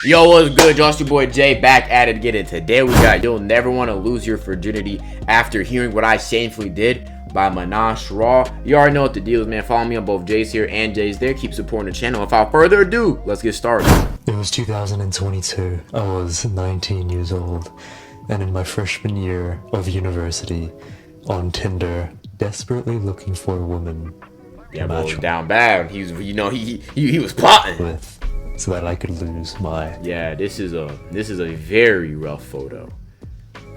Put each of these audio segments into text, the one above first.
Yo, what's good, y'all? It's your boy Jay back at it again, and today we got You'll Never Want to Lose Your Virginity After Hearing What I Shamefully Did by Manash Raw. You already know what the deal is, man. Follow me on both Jay's here and Jay's there. Keep supporting the channel. Without further ado, let's get started. It was 2022. I was 19 years old, and in my freshman year of university, on Tinder, desperately looking for a woman Yeah, bro, was down bad. He was, he was plotting with, so that I could lose my. Yeah, this is a very rough photo.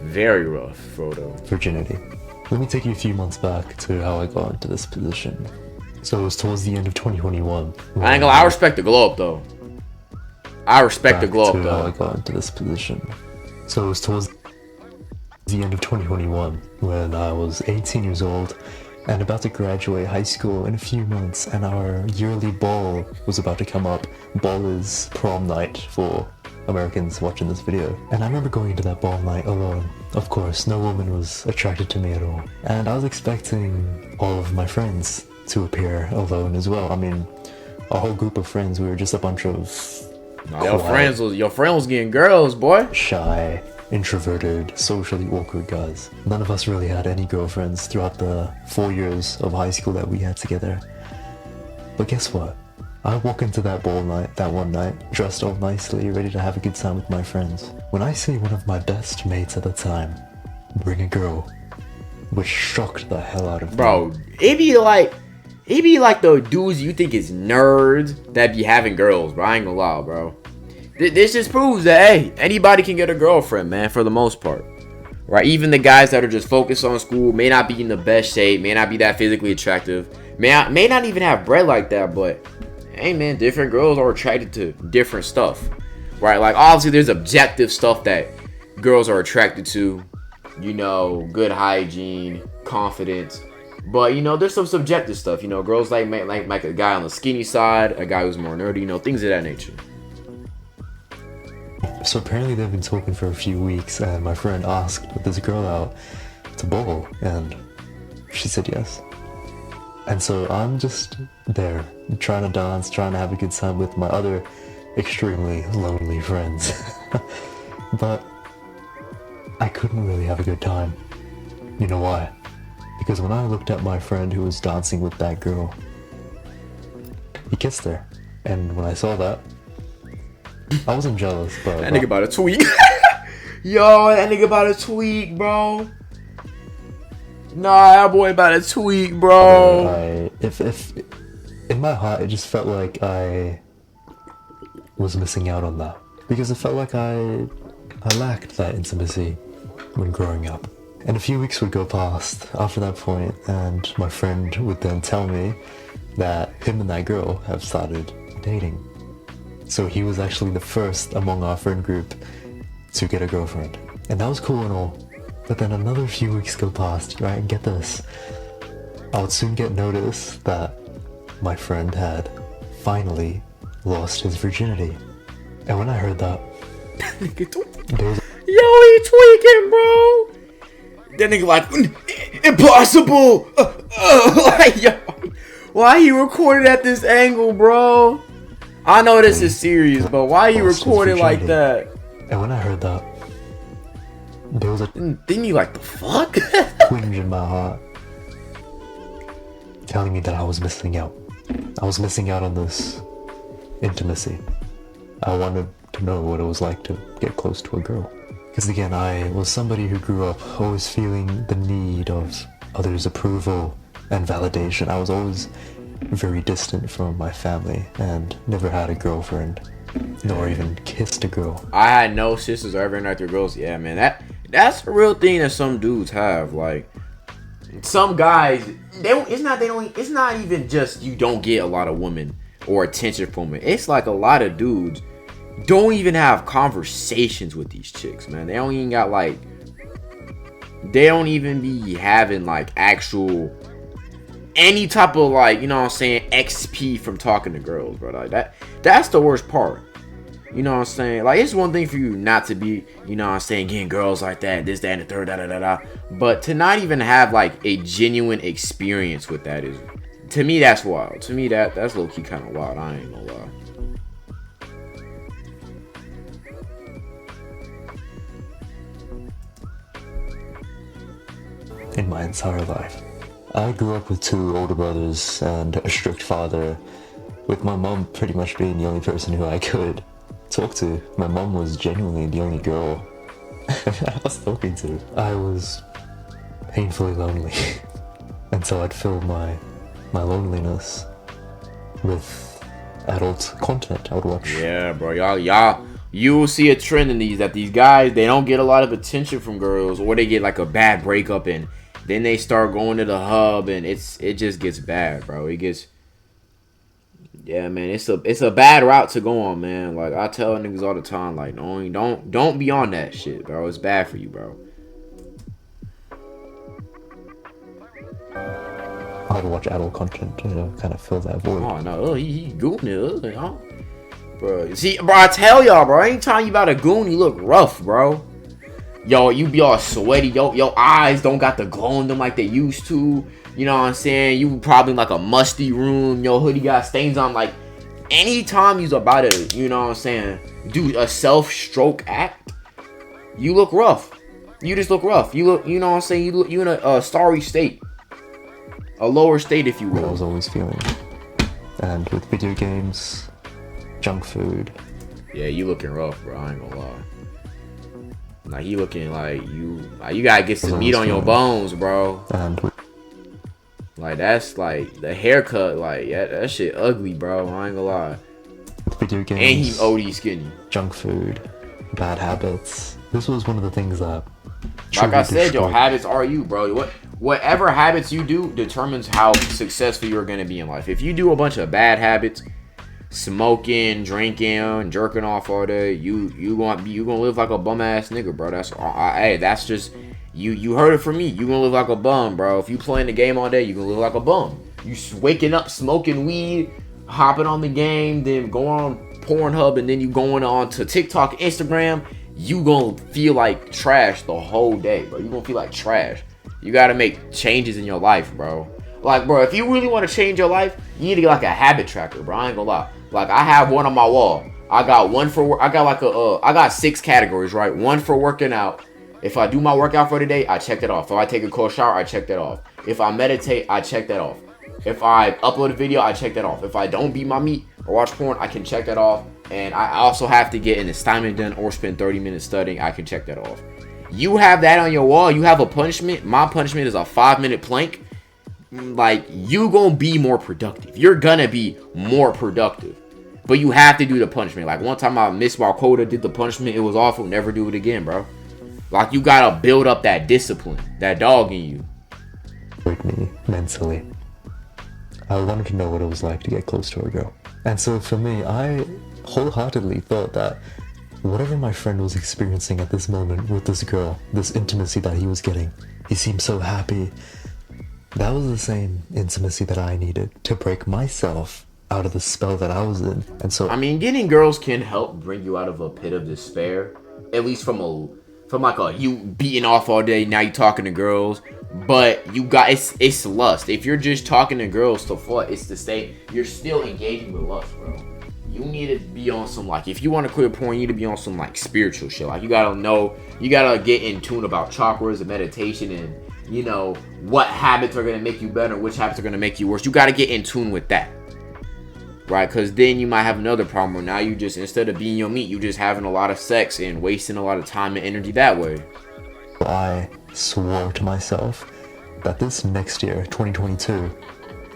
Very rough photo. Virginity. Let me take you a few months back to how I got into this position. So it was towards the end of 2021. I ain't gonna lie, I respect the glow up though. I respect the glow up though. How I got into this position. So it was towards the end of 2021 when I was 18 years old and about to graduate high school in a few months, and our yearly ball was about to come up. Ball is prom night for Americans watching this video. And I remember going into that ball night alone. Of course, no woman was attracted to me at all. And I was expecting all of my friends to appear alone as well. I mean, a whole group of friends, we were just a bunch of your friend was getting girls, boy. Shy, introverted, socially awkward guys. None of us really had any girlfriends throughout the 4 years of high school that we had together. But guess what? I walk into that ball night, that one night, dressed all nicely, ready to have a good time with my friends. When I see one of my best mates at the time bring a girl, which shocked the hell out of me. Bro, it be like the dudes you think is nerds that be having girls, bro. I ain't gonna lie, bro. This just proves that, hey, anybody can get a girlfriend, man, for the most part. Right? Even the guys that are just focused on school, may not be in the best shape, may not be that physically attractive, may not even have bread like that, but hey, man, different girls are attracted to different stuff. Right? Like, obviously, there's objective stuff that girls are attracted to. You know, good hygiene, confidence. But, you know, there's some subjective stuff. You know, girls like a guy on the skinny side, a guy who's more nerdy, you know, things of that nature. So apparently they've been talking for a few weeks, and my friend asked this girl out to bowl, and she said yes. And so I'm just there, trying to dance, trying to have a good time with my other extremely lonely friends. But I couldn't really have a good time. You know why? Because when I looked at my friend who was dancing with that girl, he kissed her. And when I saw that, I wasn't jealous, but that nigga about to tweak. Yo, that nigga about to tweak, bro. Nah, that boy about to tweak, bro. If in my heart, it just felt like I was missing out on that, because it felt like I lacked that intimacy when growing up. And a few weeks would go past after that point, and my friend would then tell me that him and that girl have started dating. So he was actually the first among our friend group to get a girlfriend. And that was cool and all. But then another few weeks go past, right? And get this. I would soon get notice that my friend had finally lost his virginity. And when I heard that, yo, he tweaking, bro. That nigga like, impossible. Like, yo, why he recorded at this angle, bro? I know this is serious, but why you recording like that? And when I heard that, there was a didn't you like the fuck? twinge in my heart, telling me that I was missing out. I was missing out on this intimacy. I wanted to know what it was like to get close to a girl. Because again, I was somebody who grew up always feeling the need of others' approval and validation. I was always very distant from my family and never had a girlfriend, nor even kissed a girl. I had no sisters or ever interacted with girls. Yeah, man, that's a real thing that some dudes have. Like, some guys, it's not even just you don't get a lot of women or attention from women. It's like a lot of dudes don't even have conversations with these chicks, man. They don't even be having like actual any type of, like, you know what I'm saying, XP from talking to girls, bro. Like, that's the worst part. You know what I'm saying? Like, it's one thing for you not to be, you know what I'm saying, getting girls like that, this, that, and the third, da, da, da, da. But to not even have, like, a genuine experience with that is, to me, that's wild. To me, that's low-key kind of wild. I ain't gonna lie. in my entire life. I grew up with 2 older brothers and a strict father, with my mom pretty much being the only person who I could talk to. My mom was genuinely the only girl I was talking to. I was painfully lonely. And so I'd fill my loneliness with adult content. I would watch. Yeah, bro. You will see a trend in that these guys, they don't get a lot of attention from girls, or they get like a bad breakup, and then they start going to the hub, and it just gets bad, bro. It gets, yeah, man. It's a bad route to go on, man. Like I tell niggas all the time, like don't be on that shit, bro. It's bad for you, bro. I would watch adult content to kind of fill that void. Oh no, he gooning it, huh? Bro. See, bro, I tell y'all, bro. Anytime you about a goon, you look rough, bro. Yo, you be all sweaty. Your eyes don't got the glow in them like they used to. You know what I'm saying? You probably in like a musty room. Your hoodie got stains on. Like, anytime you's about to, you know what I'm saying, do a self-stroke act, you look rough. You just look rough. You look, you know what I'm saying? You in a sorry state. A lower state, if you will. What I was always feeling. And with video games, junk food. Yeah, you looking rough, bro. I ain't gonna lie. Like, he looking like you gotta get some meat on your bones, bro. And like, that's like the haircut, like, yeah, that shit ugly, bro. I ain't gonna lie. with video games, And he OD skinny. junk food, bad habits. This was one of the things that, Like I said, your destroyed. habits are you, bro. Whatever habits you do determines how successful you're gonna be in life. If you do a bunch of bad habits, smoking, drinking, jerking off all day, you gonna live like a bum ass nigga, bro. That's just you heard it from me. You gonna live like a bum, bro. If you playing the game all day, you gonna live like a bum. You waking up smoking weed, hopping on the game, then going on Pornhub, and then you going on to TikTok, Instagram. You gonna feel like trash the whole day, bro. You gonna feel like trash. You gotta make changes in your life, bro. Like, bro, if you really want to change your life, you need to get like a habit tracker, bro. I ain't gonna lie. Like, I have one on my wall. I got one for I got like I got 6 categories, right? One for working out. If I do my workout for the day, I check that off. If I take a cold shower, I check that off. If I meditate, I check that off. If I upload a video, I check that off. If I don't beat my meat or watch porn, I can check that off. And I also have to get an assignment done or spend 30 minutes studying. I can check that off. You have that on your wall. You have a punishment. My punishment is a 5-minute plank. Like, you gonna be more productive. You're gonna be more productive. But you have to do the punishment. Like, one time I missed my quota, did the punishment. It was awful. Never do it again, bro. Like, you gotta build up that discipline. That dog in you. Hurt me mentally. I wanted to know what it was like to get close to a girl. And so for me, I wholeheartedly thought that whatever my friend was experiencing at this moment with this girl, this intimacy that he was getting, he seemed so happy. That was the same intimacy that I needed to break myself out of the spell that I was in. And so, I mean, getting girls can help bring you out of a pit of despair. At least from you beating off all day, now you talking to girls. But you got, it's lust. If you're just talking to girls to flirt, it's to stay, you're still engaging with lust, bro. You need to be on some, like, if you want to quit porn, you need to be on some, like, spiritual shit. Like, you gotta get in tune about chakras and meditation and, you know, what habits are gonna make you better, which habits are gonna make you worse. You gotta get in tune with that, right? Because then you might have another problem where now you just, instead of being your meat, you just having a lot of sex and wasting a lot of time and energy that way. I swore to myself that this next year, 2022,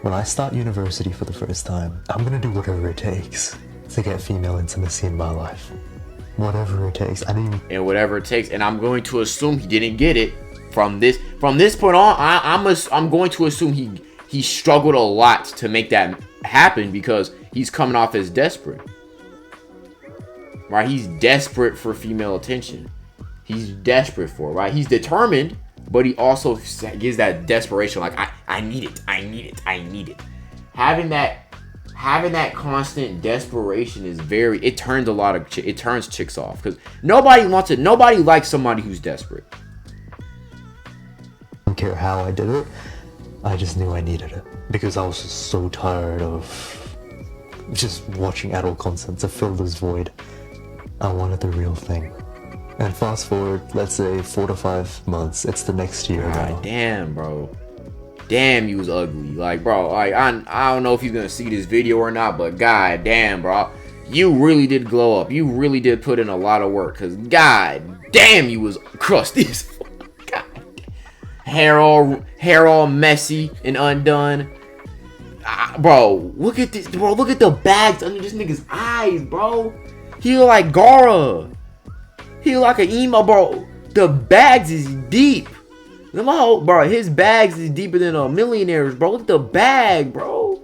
when I start university for the first time, I'm gonna do whatever it takes to get female intimacy in my life. Whatever it takes. And whatever it takes. And I'm going to assume he didn't get it from this point on. I'm going to assume he struggled a lot to make that happen because he's coming off as desperate. Right? He's desperate for female attention. He's desperate for it, right? He's determined, but he also gives that desperation, like, I need it. Having that constant desperation is it turns chicks off, because nobody likes somebody who's desperate. I don't care how I did it, I just knew I needed it because I was just so tired of just watching adult content to fill this void. I wanted the real thing. And fast forward, let's say 4 to 5 months, it's the next year now. God damn, bro. Damn, you was ugly. Like, bro, like, I don't know if you're gonna see this video or not, but god damn, bro. You really did glow up. You really did put in a lot of work. Cause god damn, you was crusty as fuck. God. Hair all messy and undone. Bro, look at this, bro. Look at the bags under this nigga's eyes, bro. He look like Gara. He look like an emo, bro. The bags is deep. Bro, his bags is deeper than a millionaire's, bro. Look at the bag, bro.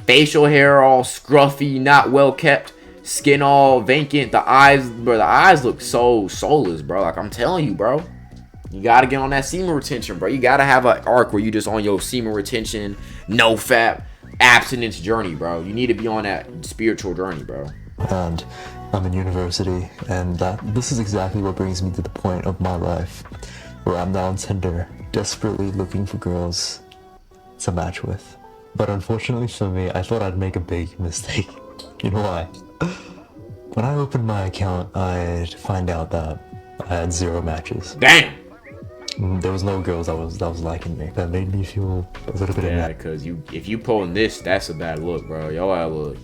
Facial hair all scruffy, not well kept. Skin all vacant. The eyes, bro, the eyes look so soulless, bro. Like, I'm telling you, bro. You gotta get on that semen retention, bro. You gotta have an arc where you just on your semen retention, no fap, abstinence journey, bro. You need to be on that spiritual journey, bro. And I'm in university, and this is exactly what brings me to the point of my life where I'm now on Tinder, desperately looking for girls to match with. But unfortunately for me, I thought I'd make a big mistake. You know why? When I opened my account, I'd find out that I had 0 matches. Damn! There was no girls that was liking me. That made me feel a little bit Yeah, because if you pulling this, that's a bad look, bro. Yo, I look.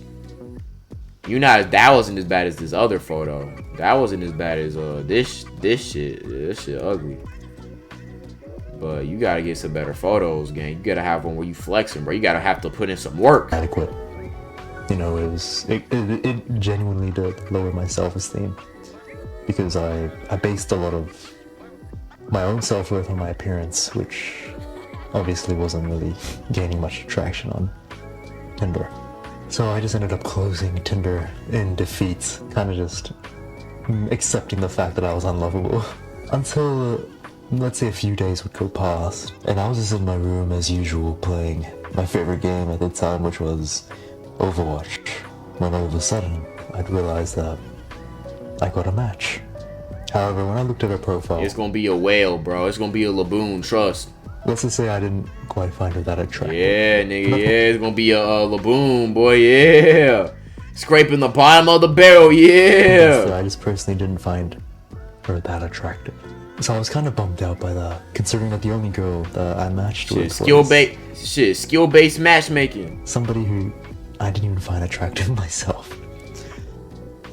That wasn't as bad as this other photo. That wasn't as bad as this shit. This shit ugly. But you gotta get some better photos, gang. You gotta have one where you flexing, bro. You gotta have to put in some work. Adequate. You know, it genuinely did lower my self-esteem because I based a lot of my own self-worth on my appearance, which obviously wasn't really gaining much traction on Tinder. So I just ended up closing Tinder in defeat, kind of just accepting the fact that I was unlovable. Until, let's say, a few days would go past, and I was just in my room as usual playing my favorite game at the time, which was Overwatch, when all of a sudden I'd realized that I got a match. However, when I looked at her profile... It's gonna be a whale, bro. It's gonna be a laboon, trust. Let's just say I didn't quite find her that attractive. Yeah, nigga, yeah. It's gonna be a laboon, boy, yeah. Scraping the bottom of the barrel, yeah. So I just personally didn't find her that attractive. So I was kind of bummed out by that, considering that the only girl that I matched with was... skill-based matchmaking. Somebody who I didn't even find attractive myself.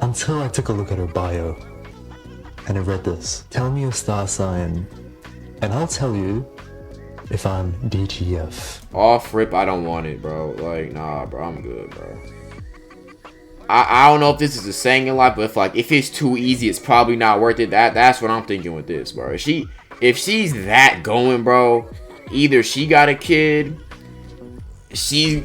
Until I took a look at her bio, and it read this. Tell me your star sign, and I'll tell you if I'm DTF. Off rip, I don't want it, bro. Like, nah, bro, I'm good, bro. I don't know if this is a saying in life, but if it's too easy, it's probably not worth it. That's what I'm thinking with this, bro. If she's that going, bro, either she got a kid, she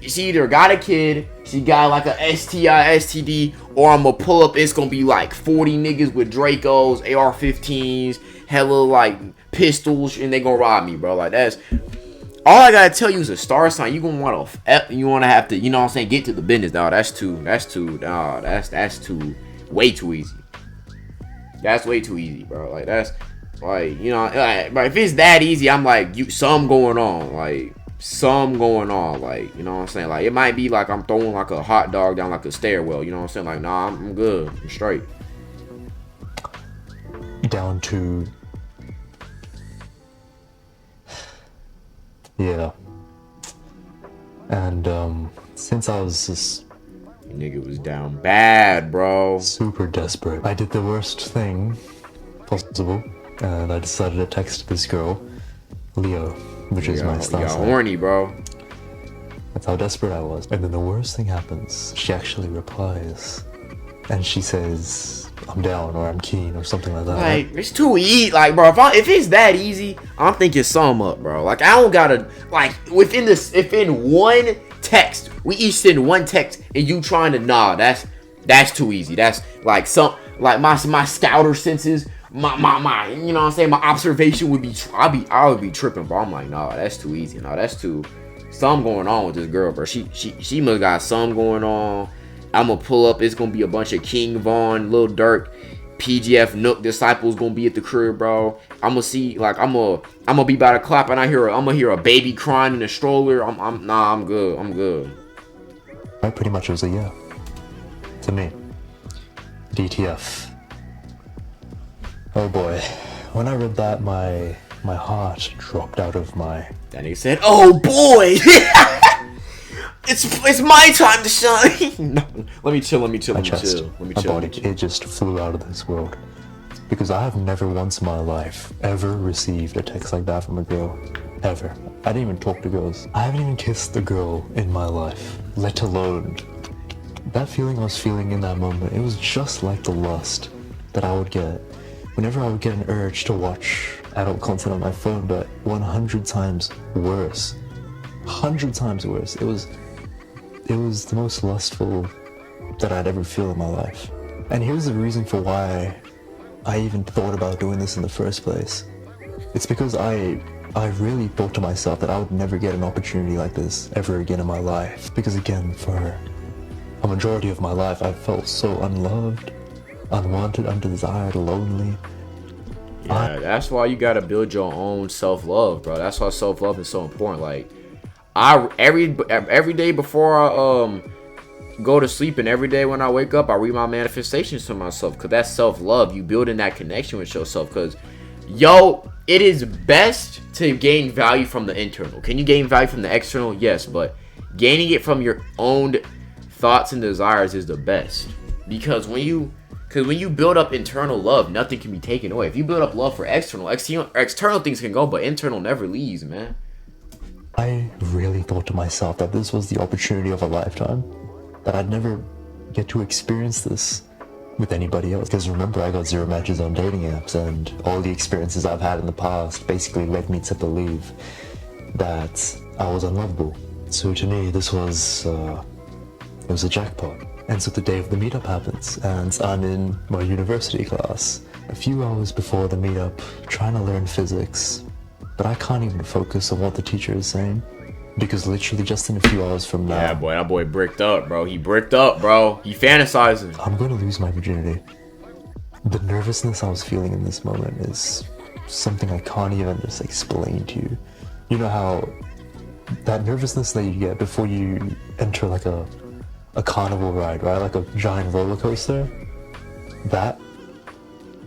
either got a kid, she got like a STI, STD, or I'm gonna pull up, it's gonna be like 40 niggas with Dracos, AR-15s, hella like pistols, and they gonna rob me, bro. Like, that's all I gotta tell you is a star sign. You gonna wanna have to, you know what I'm saying, get to the business. Nah, that's too way too easy. That's way too easy, bro. Like, that's like, you know, like, but if it's that easy, I'm like, something going on, like. Some going on, like, you know what I'm saying? Like, it might be like I'm throwing like a hot dog down like a stairwell, you know what I'm saying? Like, nah, I'm good, I'm straight. Down to... yeah. And, since I was just... nigga was down bad, bro. Super desperate. I did the worst thing possible, and I decided to text this girl, Leo. Which is my star sign. You got horny, bro. That's how desperate I was. And then the worst thing happens. She actually replies. And she says, I'm down, or I'm keen, or something like that. Like, it's too easy. Like, bro, if it's that easy, I'm thinking something up, bro. Like, I don't gotta, like, within one text, we each send one text, and you trying to, nah, that's too easy. That's, like, my scouter senses, my you know what I'm saying, my observation would be, I would be tripping, bro. I'm like, nah, that's too easy. Nah, that's too, something going on with this girl, bro. She must got something going on. I'm gonna pull up, it's gonna be a bunch of King Von, Lil Durk, PGF Nook disciples gonna be at the crib, bro. I'm gonna see, like, I'm gonna be by the clap, and I'm gonna hear a baby crying in the stroller. I'm good. Right, pretty much it was a yeah. To me. DTF. Oh boy. When I read that, my heart dropped out of my... Then he said, "Oh boy, it's my time to shine." No, let me chill. Let me chill. Let me chest, chill. Let me my chill. body, it just flew out of this world. Because I have never once in my life ever received a text like that from a girl. Ever. I didn't even talk to girls. I haven't even kissed a girl in my life. Let alone that feeling I was feeling in that moment. It was just like the lust that I would get whenever I would get an urge to watch adult content on my phone, but 100 times worse. 100 times worse. It was the most lustful that I'd ever feel in my life. And here's the reason for why I even thought about doing this in the first place. It's because I really thought to myself that I would never get an opportunity like this ever again in my life. Because again, for a majority of my life, I felt so unloved, unwanted, undesired, lonely. Yeah, that's why you gotta build your own self-love, bro. That's why self-love is so important. Like, every day before I go to sleep and every day when I wake up, I read my manifestations to myself, because that's self-love. You building that connection with yourself, because it is best to gain value from the internal. Can you gain value from the external? Yes, but gaining it from your own thoughts and desires is the best, because when you build up internal love, nothing can be taken away. If you build up love for external things can go, but internal never leaves, man. I really thought to myself that this was the opportunity of a lifetime, that I'd never get to experience this with anybody else. Because remember, I got 0 matches on dating apps, and all the experiences I've had in the past basically led me to believe that I was unlovable. So to me, this was it was a jackpot. And so the day of the meetup happens, and I'm in my university class a few hours before the meetup, trying to learn physics, but I can't even focus on what the teacher is saying, because literally just in a few hours from now... Yeah, boy, that boy bricked up, bro. He bricked up, bro. He fantasizing. I'm going to lose my virginity. The nervousness I was feeling in this moment is something I can't even just explain to you. You know how that nervousness that you get before you enter like a carnival ride, right? Like a giant roller coaster? That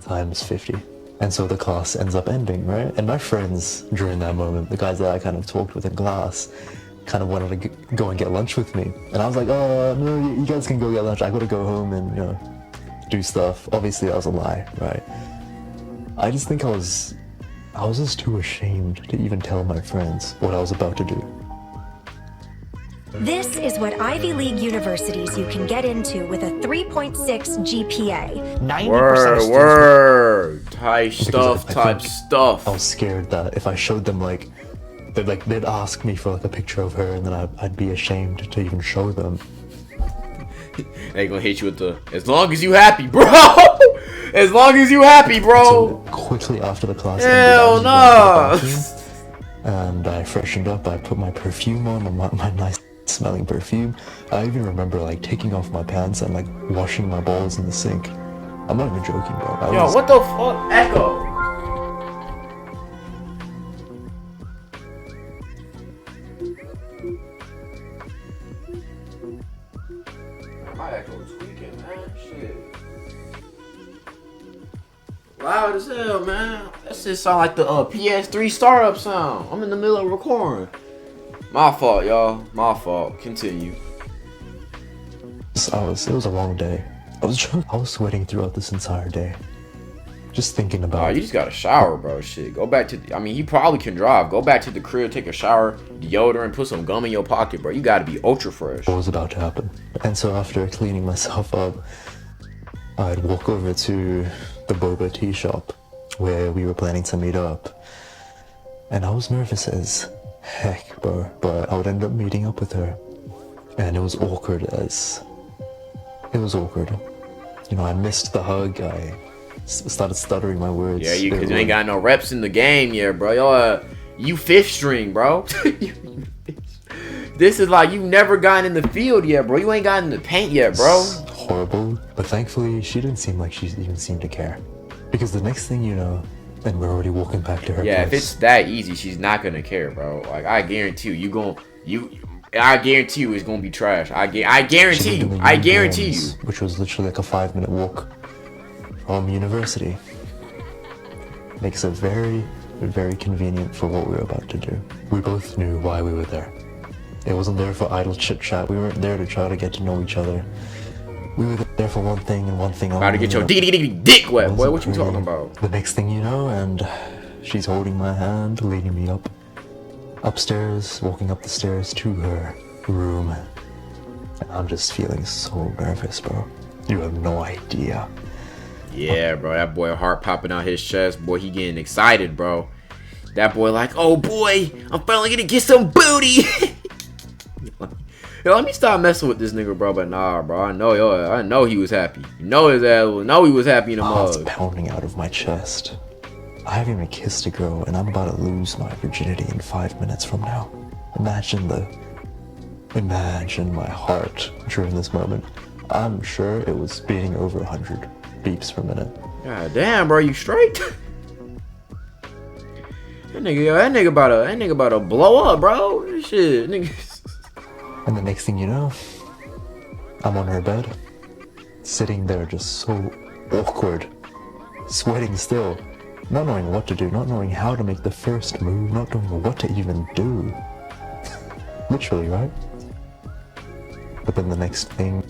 times 50. And so the class ends up ending, right? And my friends during that moment, the guys that I kind of talked with in class, kind of wanted to go and get lunch with me. And I was like, "Oh, no, you guys can go get lunch. I gotta go home and, do stuff." Obviously that was a lie, right? I just think I was just too ashamed to even tell my friends what I was about to do. This is what Ivy League universities you can get into with a 3.6 GPA. 90% of Word. Type students... stuff. I was scared that if I showed them, they'd ask me for, a picture of her, and then I'd be ashamed to even show them. They gonna hit you with the, "As long as you happy, bro." As long as you happy, bro. So quickly after the class Hell ended, no. and I freshened up. I put my perfume on, my nice smelling perfume. I even remember taking off my pants and washing my balls in the sink. I'm not even joking, bro. Yo, what the fuck? Echo. My echo's tweaking, man. Shit. Loud as hell, man. That shit sound like the PS3 startup sound. I'm in the middle of recording. My fault, y'all. My fault. Continue. It was a long day. I was sweating throughout this entire day. Just thinking about... Oh, you just gotta shower, bro. Shit. Go back to... he probably can drive. Go back to the crib, take a shower, deodorant, put some gum in your pocket, bro. You gotta be ultra fresh. What was about to happen. And so after cleaning myself up, I'd walk over to the boba tea shop where we were planning to meet up. And I was nervous as heck, bro. But I would end up meeting up with her. And it was awkward as... It was awkward. I missed the hug. I started stuttering my words. Yeah, because you ain't got no reps in the game yet, bro. Yo, you fifth string, bro. This is like you never gotten in the field yet, bro. You ain't gotten in the paint yet, bro. It's horrible. But thankfully, she didn't seem like she even seemed to care. Because the next thing you know, and we're already walking back to her place. Yeah, if it's that easy, she's not gonna care, bro. I guarantee I guarantee you it's gonna be trash. I guarantee you. Which was literally a 5-minute walk from university. makes it very, very convenient for what we were about to do. We both knew why we were there. It wasn't there for idle chit-chat. We weren't there to try to get to know each other. We were there for one thing and one thing only. About to get your dick wet, boy. What you talking about? The next thing you know, and she's holding my hand, leading me upstairs, walking up the stairs to her room. And I'm just feeling so nervous, bro. You have no idea. Yeah, bro. That boy heart popping out his chest. Boy, he getting excited, bro. That boy like, oh boy, I'm finally gonna get some booty. Yo, let me stop messing with this nigga, bro. But nah, bro. I know he was happy. You know his ass. Know he was happy in the Heart's mug. pounding out of my chest. I haven't even kissed a girl, and I'm about to lose my virginity in 5 minutes from now. Imagine my heart during this moment. I'm sure it was beating over 100 beeps per minute. God damn, bro. You straight? That nigga about to blow up, bro. Shit, nigga. And the next thing you know, I'm on her bed, sitting there just so awkward, sweating still, not knowing what to do, not knowing how to make the first move, not knowing what to even do. Literally, right? But then the next thing,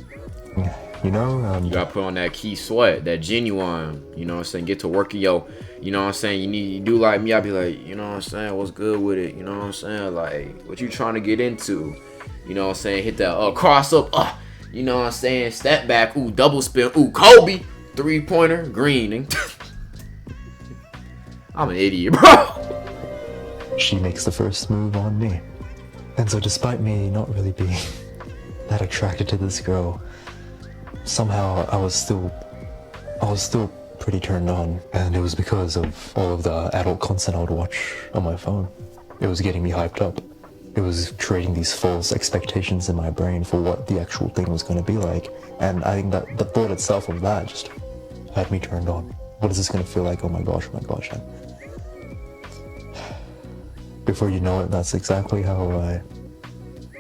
you know, You gotta put on that key sweat, that genuine, you know what I'm saying? Get to work in yo, you know what I'm saying? You do like me, I'd be like, you know what I'm saying? What's good with it? You know what I'm saying? Like, what you trying to get into? You know what I'm saying? Hit that cross up, you know what I'm saying? Step back, ooh, double spin, ooh, Kobe, 3-pointer, green. I'm an idiot, bro. she makes the first move on me. And so despite me not really being that attracted to this girl, somehow I was still pretty turned on, and it was because of all of the adult content I would watch on my phone. It was getting me hyped up. It was creating these false expectations in my brain for what the actual thing was going to be like, and I think that the thought itself of that just had me turned on. What is this going to feel like? Oh my gosh, and before you know it, that's exactly how I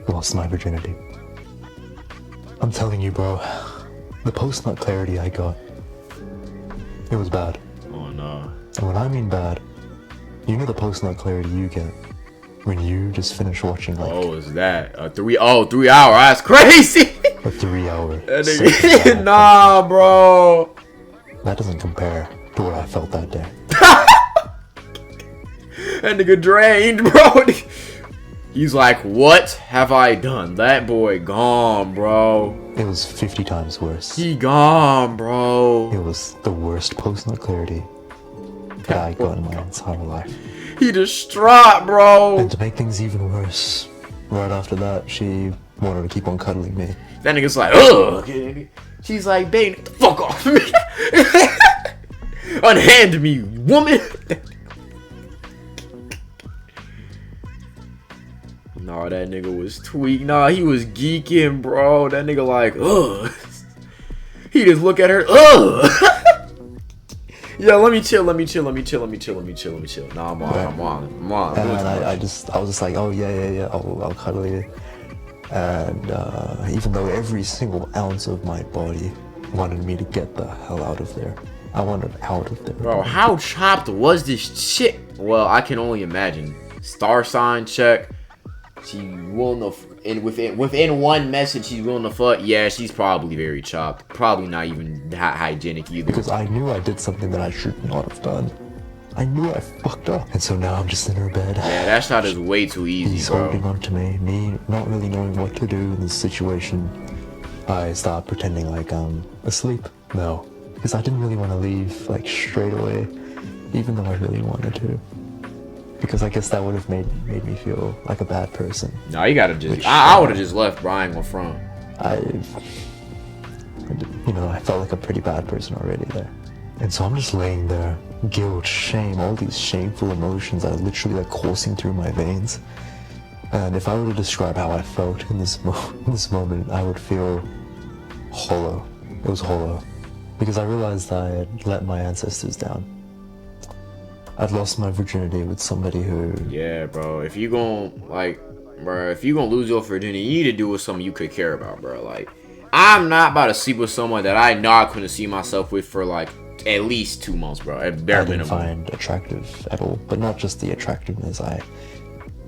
lost my virginity. I'm telling you, bro, the post-nut clarity I got, it was bad. Oh no. And when I mean bad, you know the post-nut clarity you get when you just finish watching like Oh, is that 3 hour? That's crazy. a 3-hour. That nigga, nah, bro. That doesn't compare to what I felt that day. That nigga drained, bro. He's like, what have I done? That boy gone, bro. It was 50 times worse. He gone, bro. It was the worst post-nut clarity that I got in my entire life. He distraught, bro. And to make things even worse, right after that, she wanted to keep on cuddling me. That nigga's like, ugh. She's like, babe, get the fuck off me. Unhand me, woman. Nah, that nigga was tweaked. Nah, he was geeking, bro. That nigga like, ugh. He just look at her, ugh. Yo, let me chill. Nah, I'm on. And I was just like, oh yeah, I'll cuddle you. And even though every single ounce of my body wanted me to get the hell out of there, I wanted out of there. Bro, how chopped was this chick? Well, I can only imagine. Star sign check. She willing to, and within one message, she's willing to fuck. Yeah, she's probably very chopped. Probably not even that hygienic either. Because I knew I did something that I should not have done. I knew I fucked up. And so now I'm just in her bed. Yeah, that shot is way too easy, He's bro. holding on to me not really knowing what to do in this situation. I start pretending like I'm asleep. No, because I didn't really want to leave like straight away, even though I really wanted to. Because I guess that would have made me feel like a bad person. No, you gotta just. I would have just left, bro. I ain't gonna front. I felt like a pretty bad person already there. And so I'm just laying there, guilt, shame, all these shameful emotions that are literally like coursing through my veins. And if I were to describe how I felt in this moment, I would feel hollow. It was hollow. Because I realized I had let my ancestors down. I'd lost my virginity with somebody who... Yeah, bro. If you gonna lose your virginity, you need to do with someone you could care about, bro. Like, I'm not about to sleep with someone that I know I couldn't see myself with for like at least 2 months, bro. At bare I didn't minimum. find attractive at all. But not just the attractiveness. I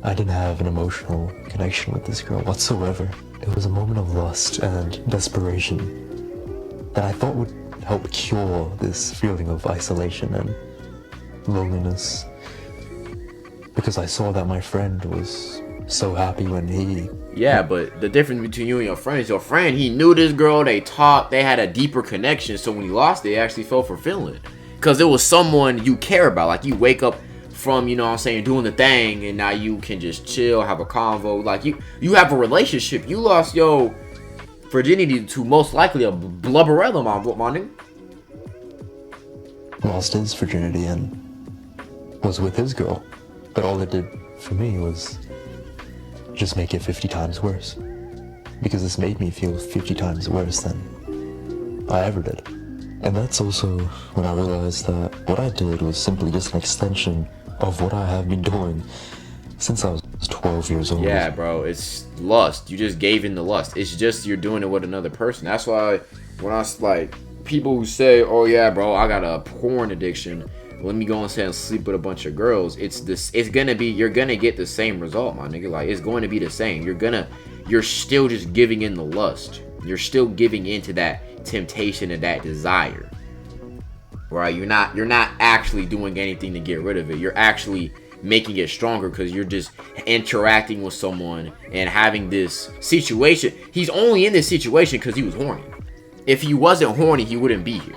didn't have an emotional connection with this girl whatsoever. It was a moment of lust and desperation that I thought would help cure this feeling of isolation and loneliness. Because I saw that my friend was so happy when he... Yeah, but the difference between you and your friend is your friend, he knew this girl, they talked, they had a deeper connection, so when he lost it actually felt fulfilling. Because it was someone you care about. Like, you wake up from, you know what I'm saying, doing the thing, and now you can just chill, have a convo. Like, you have a relationship. You lost your virginity to most likely a blubberella, my nigga. Lost his virginity and was with his girl. But all it did for me was just make it 50 times worse. Because this made me feel 50 times worse than I ever did. And that's also when I realized that what I did was simply just an extension of what I have been doing since I was 12 years old. Yeah, bro, it's lust. You just gave in the lust. It's just you're doing it with another person. That's why when I like people who say, "Oh yeah, bro, I got a porn addiction. Let me go and say and sleep with a bunch of girls." It's this. It's gonna be. You're gonna get the same result, my nigga. Like, it's going to be the same. You're still just giving in the lust. You're still giving into that temptation and that desire. Right? You're not actually doing anything to get rid of it. You're actually making it stronger because you're just interacting with someone and having this situation. He's only in this situation because he was horny. If he wasn't horny, he wouldn't be here.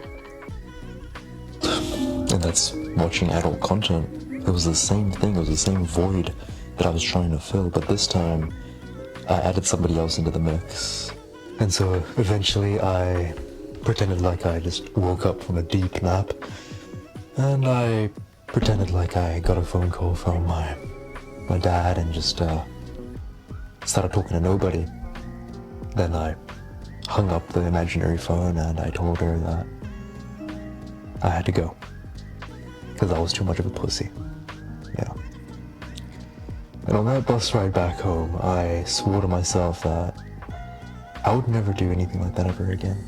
And that's watching adult content. It was the same thing. It was the same void that I was trying to fill. But this time, I added somebody else into the mix. And so eventually I pretended like I just woke up from a deep nap. And I pretended like I got a phone call from my dad and just started talking to nobody. Then I hung up the imaginary phone and I told her that I had to go. Because I was too much of a pussy. Yeah. And on that bus ride back home, I swore to myself that I would never do anything like that ever again.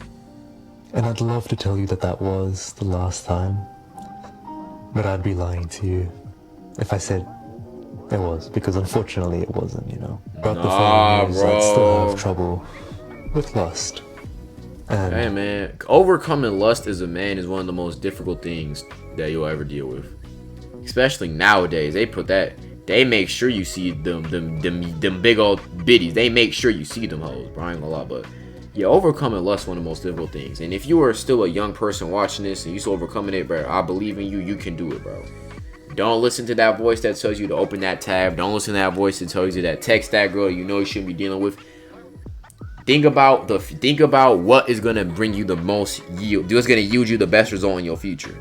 And I'd love to tell you that that was the last time. But I'd be lying to you if I said it was. Because unfortunately it wasn't, you know. But the following years, I'd still have trouble with lust. And hey man, overcoming lust as a man is one of the most difficult things that you'll ever deal with. Especially nowadays, they make sure you see them big old biddies. They make sure you see them hoes, bro. I ain't gonna lie, but yeah, overcoming lust is one of the most difficult things. And if you are still a young person watching this and you're still overcoming it, bro, I believe in you. You can do it, bro. Don't listen to that voice that tells you to open that tab. Don't listen to that voice that tells you that text that girl you know you shouldn't be dealing with. Think about what is gonna bring you the most yield. What's gonna yield you the best result in your future.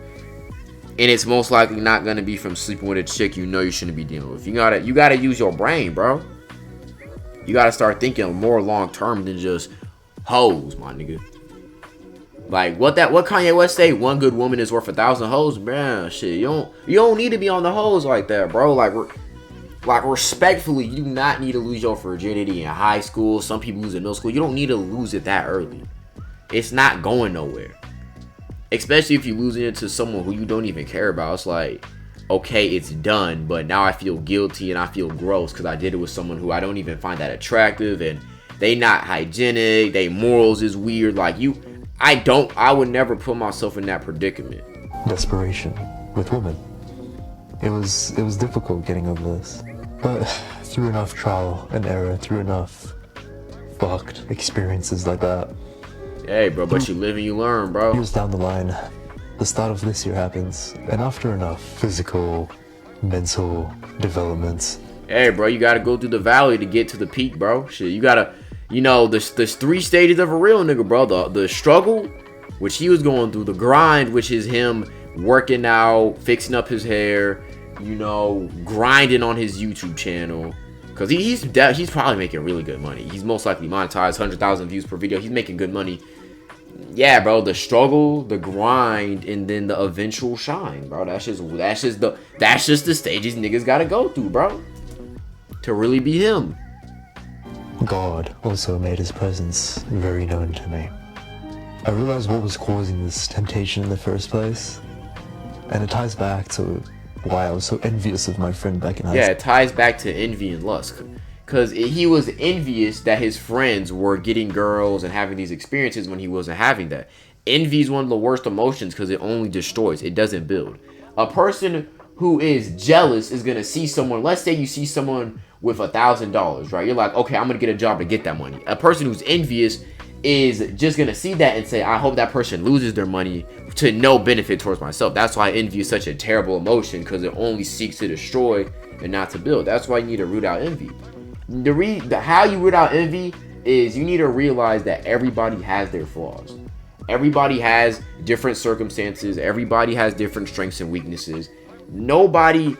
And it's most likely not gonna be from sleeping with a chick you know you shouldn't be dealing with. You gotta use your brain, bro. You gotta start thinking more long term than just hoes, my nigga. Like what Kanye West say? One good woman is worth 1,000 hoes, man. Shit, you don't need to be on the hoes like that, bro. Like respectfully, you do not need to lose your virginity in high school. Some people lose it in middle school. You don't need to lose it that early. It's not going nowhere. Especially if you're losing it to someone who you don't even care about. It's like, okay, it's done, but now I feel guilty and I feel gross because I did it with someone who I don't even find that attractive and they not hygienic. They morals is weird. Like I would never put myself in that predicament. desperation with women. It was difficult getting over this. But through enough trial and error, through enough fucked experiences like that. Hey, bro, but you live and you learn, bro. Years down the line, the start of this year happens, and after enough physical, mental developments. Hey, bro, you gotta go through the valley to get to the peak, bro. Shit, you gotta, there's 3 stages of a real nigga, bro. The struggle, which he was going through, the grind, which is him working out, fixing up his hair, grinding on his YouTube channel. Cause he's probably making really good money. He's most likely monetized, 100,000 views per video. He's making good money. Yeah, bro. The struggle, the grind, and then the eventual shine, bro. That's just the stages niggas gotta go through, bro, to really be him. God also made his presence very known to me. I realized what was causing this temptation in the first place. And it ties back to why I was so envious of my friend back in high Yeah, school. it ties back to envy and lust. Because he was envious that his friends were getting girls and having these experiences when he wasn't having that. Envy is one of the worst emotions because it only destroys. It doesn't build. A person who is jealous is going to see someone. Let's say you see someone with $1,000, right? You're like, okay, I'm going to get a job to get that money. A person who's envious is just going to see that and say, I hope that person loses their money to no benefit towards myself. That's why envy is such a terrible emotion, because it only seeks to destroy and not to build. That's why you need to root out envy. How you root out envy is you need to realize that everybody has their flaws. Everybody has different circumstances. Everybody has different strengths and weaknesses. Nobody,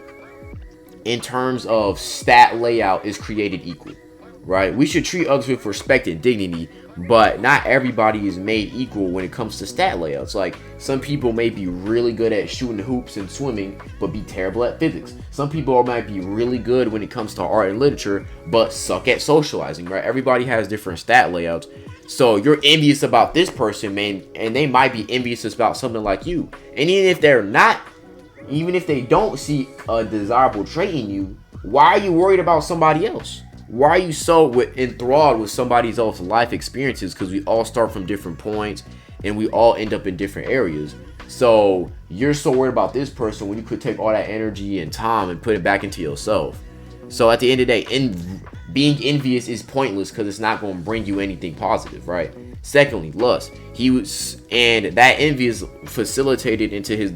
in terms of stat layout, is created equal, right? We should treat others with respect and dignity, but not everybody is made equal when it comes to stat layouts. Like, some people may be really good at shooting hoops and swimming, but be terrible at physics. Some people might be really good when it comes to art and literature, but suck at socializing, right? Everybody has different stat layouts. So you're envious about this person, man, and they might be envious about something like you. And even if they're not, even if they don't see a desirable trait in you, why are you worried about somebody else? Why are you so enthralled with somebody else's life experiences? Because we all start from different points and we all end up in different areas. So you're so worried about this person when you could take all that energy and time and put it back into yourself. So at the end of the day, being envious is pointless because it's not going to bring you anything positive, right? Secondly, lust. And that envy is facilitated into his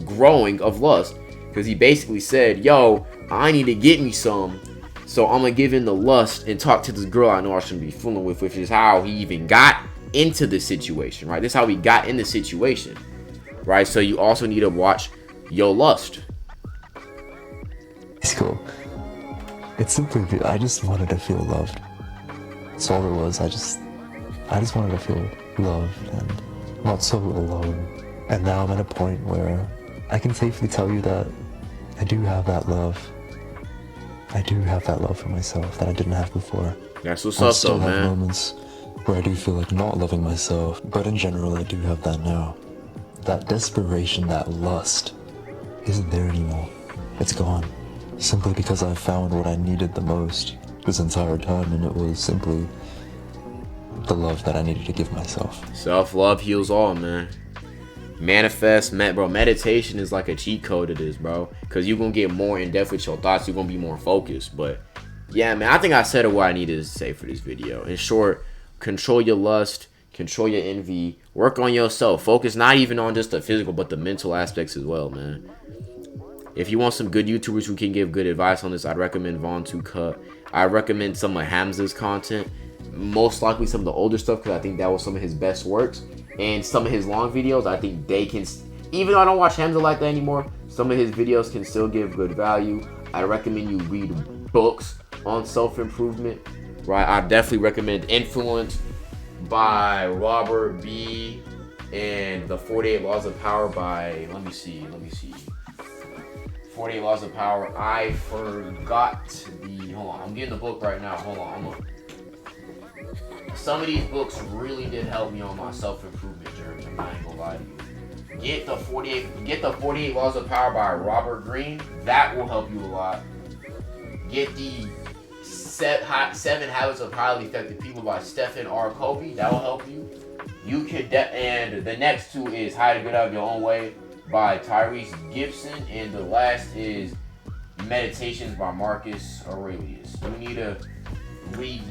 growing of lust, because he basically said, yo, I need to get me some, so I'm gonna give in the lust and talk to this girl I know I shouldn't be fooling with, which is how he even got into the situation, right? This is how he got in the situation, right? So you also need to watch your lust. It's cool. It's simply, I just wanted to feel loved. That's all it was. I just wanted to feel loved and not so alone. And now I'm at a point where I can safely tell you that I do have that love. I do have that love for myself that I didn't have before. That's what's I up, still though, have man. moments where I do feel like not loving myself, but in general, I do have that now. That desperation, that lust, isn't there anymore. It's gone. Simply because I found what I needed the most this entire time, and it was simply the love that I needed to give myself. Self-love heals all, man. Bro, meditation is like a cheat code to this, bro, because you're gonna get more in depth with your thoughts. You're gonna be more focused. But yeah, man, I think I said what I needed to say for this video. In short, control your lust, control your envy, work on yourself. Focus not even on just the physical but the mental aspects as well, man. If you want some good YouTubers who can give good advice on this, I'd recommend Vaughn 2 Cut. I recommend some of Hamza's content, most likely some of the older stuff, because I think that was some of his best works. And some of his long videos, I think they can, even though I don't watch Hamza like that anymore, some of his videos can still give good value. I recommend you read books on self-improvement, right? I definitely recommend Influence by Robert B. and the 48 Laws of Power by, let me see. 48 Laws of Power. I forgot hold on, I'm getting the book right now. Hold on, some of these books really did help me on my self-improvement journey. I'm not gonna lie to you. Get the 48 Laws of Power by Robert Greene. That will help you a lot. Get the 7 Habits of Highly Effective People by Stephen R. Covey. That will help you. And the next two is How to Get Out of Your Own Way by Tyrese Gibson, and the last is Meditations by Marcus Aurelius. You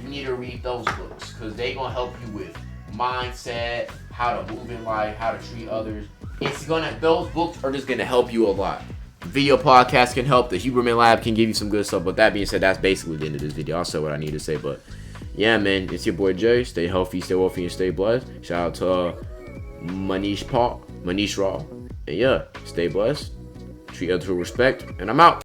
need to read those books, because they're gonna help you with mindset, how to move in life, how to treat others. Those books are just gonna help you a lot. Video podcast can help. The Huberman Lab can give you some good stuff. But that being said, that's basically the end of this video. I'll say what I need to say. But yeah, man, it's your boy Jay. Stay healthy, stay wealthy, and stay blessed. Shout out to Manish Raw. And yeah, stay blessed. Treat others with respect. And I'm out.